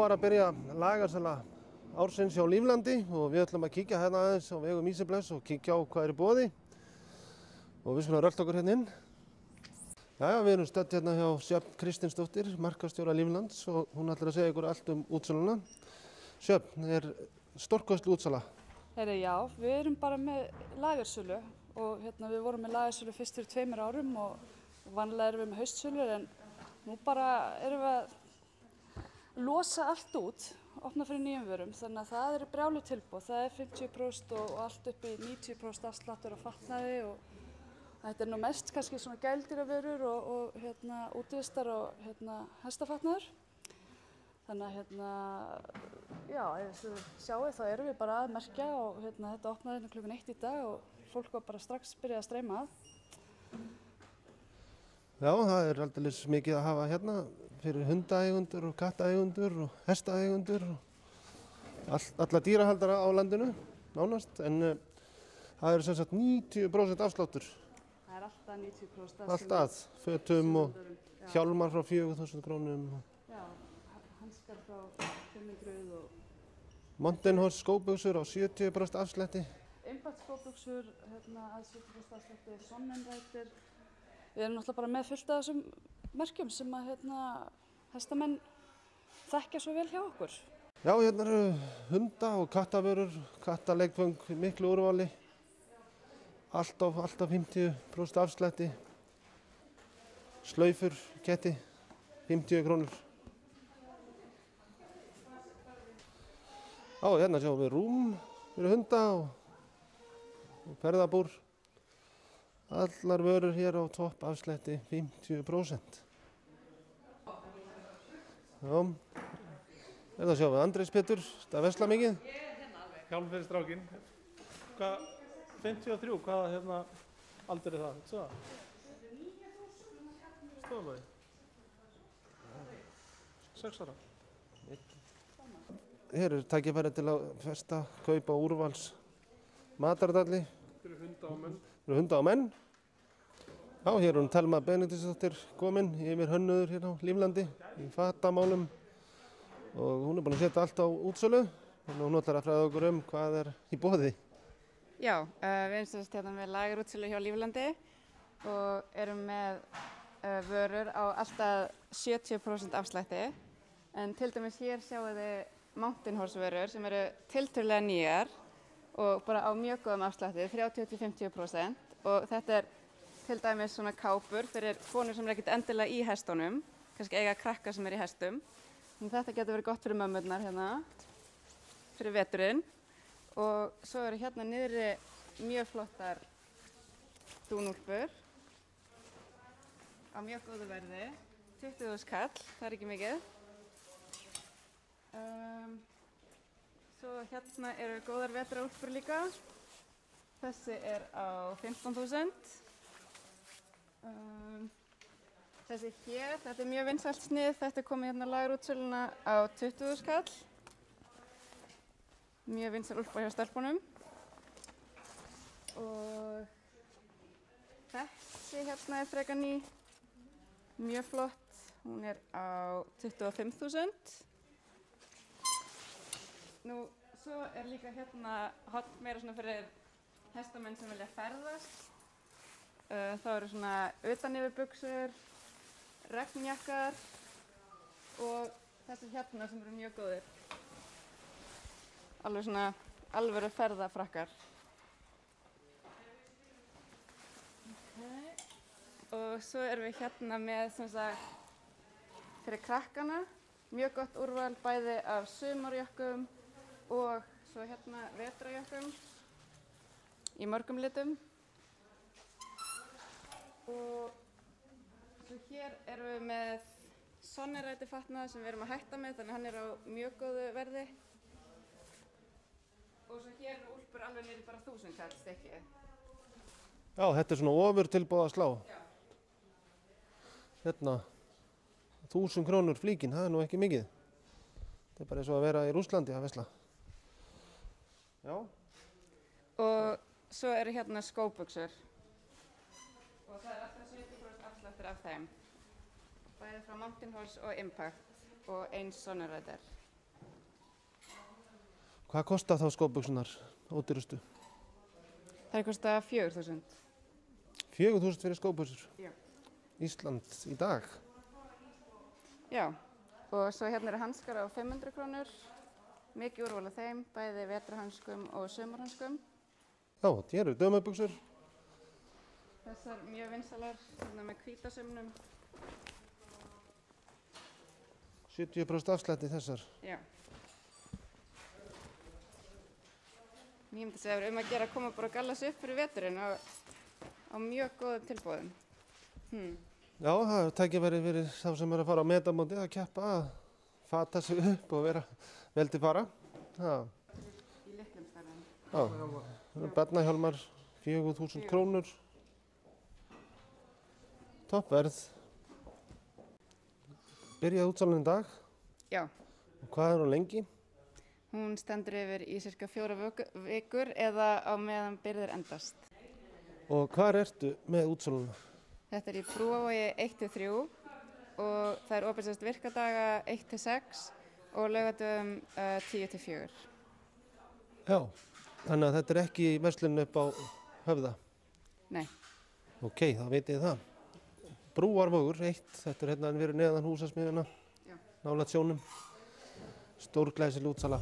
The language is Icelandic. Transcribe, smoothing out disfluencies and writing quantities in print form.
var að byrja lagarsala ársins hjá Líflandi og við ætlum að kíkja hérna aðeins á vegum Easybless og kíkja á hvað er í boði. Og við skulum rölta okkur hérna inn. Jæja, við erum stödd hérna hjá Sjöfn Kristinsdóttir, markaðsstjóra Líflands og hún ætlar að segja ykkur allt útsöluna. Sjöfn, er stórkostleg útsala? Já, við erum bara með lagarsölu og við vorum með lagarsölu fyrst fyrir 2 árum og vanlega erum við með haustsölur en nú bara erum við að losa allt út, opna fyrir nýjum vörum, þannig að það eru brjáluð tilboð. Það er 50% og allt upp í 90% afsláttur á fatnaði og þetta er nú mest kannski svona gæludýravörur og útivistar og hestafatnaður. Þannig að já, eins og þið sjáið þá erum við bara að merkja og þetta opnaði klukkan 1 í dag og fólk var bara strax byrjað að streyma að. Já, það er aldeilis mikið að hafa hérna fyrir hundaeigundur og kattaeigundur og hestaeigundur og alla dýrahaldara á landinu, nánast, en það eru sem sagt 90% afsláttur. Það er alltaf 90% Alltaf, fötum og hjálmar frá 4.000 krónum. Já, hanskar frá 500 og Mountain Horse skóbuxur á 70% afslætti. Impact skóbuxur að 70% afslætti, Sonnenreiter. Við erum náttúrulega bara með fullt af þessum merkjum sem að hestamenn þekkja svo vel hjá okkur. Já, hérna eru hunda og kattavörur, kattaleikföng, miklu úrvali. Alltaf 50% afslætti. Slaufur, ketti, 50 krónur. Já, hérna sjáum við rúm fyrir hunda og ferðabúr. Allar vörur hér á topp afslætti 50%. Já, þetta sjáum við Andrés Pétur, þetta vesla mikið. Hjálm fyrir strákinn. 53, hvaða aldur er það? Þetta er 9.000. Stofalagi. 6 ára. Hér er tækifæri til að festa, kaupa úrvals matardalli. Fyrir hunda og menn. Fyrir hunda og menn. Já, hér er hún Telma Benediktsdóttir komin yfir hönnuður hérna á Líflandi í fatamálum og hún er búin að setja allt á útsölu og hún ætlar að fræða okkur hvað er í boði. Já, við erum semst hérna með lagerútsölu hjá Líflandi og erum með vörur á alltaf 70% afslætti en til dæmis hér sjáum þið Mountain Horse vörur sem eru tiltölulega nýjar og bara á mjög góðum afslætti, 30–50% og þetta er til dæmis svona kápur fyrir konur sem er ekkert endilega í hestunum, kannski eiga krakka sem er í hestum. En þetta getur verið gott fyrir mömmurnar hérna, fyrir veturinn. Og svo eru hérna niðri mjög flottar dúnúlpur á mjög góðu verði, 20.000 kall, það er ekki mikið. Svo hérna eru góðar vetrarúlpur líka. Þessi er á 15.000. Þessi hér, þetta er mjög vinsælt snið, þetta er komið hérna lagerútsöluna á 20.000 kall. Mjög vinsæl úlpa hjá stelpunum. Og þessi hérna er frekar ný, mjög flott, hún er á 25.000. Nú, svo er líka hérna hot meira svona fyrir hestamenn sem vilja ferðast. Það eru svona utanífubuxur, regnjakkar og þessir hérna sem eru mjög góðir. Alveg svona alvöru ferðafrakkar. Og svo erum við hérna með sem sagt fyrir krakkana mjög gott úrval bæði af sumarjökkum og svo hérna vetrarjökkum í mörgum litum. Og svo hér erum við með Sonnenreiter fatnað sem við erum að hætta með, þannig hann er á mjög góðu verði. Og svo hér eru úlpur alveg niður bara 1.000 kall stykkið. Já, þetta er svona ofurtilboð að slá. Já. Hérna, 1.000 krónur flíkin, það er nú ekki mikið. Þetta er bara eins og að vera í Rússlandi að vesla. Já. Og svo eru hérna skóbuxur. Og það er alltaf 70% afsláttur af þeim. Bæði frá Mountain Horse og Impact og eins Sonnenreiter. Hvað kosta þá skóbuxunar ódýrustu? Það kosta 4.000. 4.000 fyrir skóbuxur? Já. Ísland í dag? Já, og svo hérna eru hanskar á 500 krónur. Mikið úrval af þeim, bæði vetrarhanskum og sumarhanskum. Já, þetta eru dömubuxur. Þessar mjög vinsalar, hérna með hvítasömnum. 70% afslætti þessar. Já. Ég myndi segja að það er að gera að koma bara að galla sig upp fyrir veturinn á mjög góðum tilboðum. Já, það er tækifæri fyrir þá sem eru að fara á metamóti að keppa að fata sig upp og vera vel til fara. Já. Í litlum stærðum. Já, barnahjálmar 4.000 krónur. Toppverð. Byrjaði útsalinn í dag. Já. Og hvað er hún lengi? Hún stendur yfir í cirka 4 vikur eða á meðan birgðir endast. Og hvar ertu með útsaluna? Þetta er í Brúavogi 1-3 og það er opið sérst virkadaga 1-6 og laugardögum 10-4. Já, þannig að þetta er ekki verslun upp á Höfða? Nei. Ok, þá veit ég það. Brúarvogur 1, þetta er hérna fyrir neðan húsasmiðjuna, nálægt sjónum. Stórglæsileg útsala.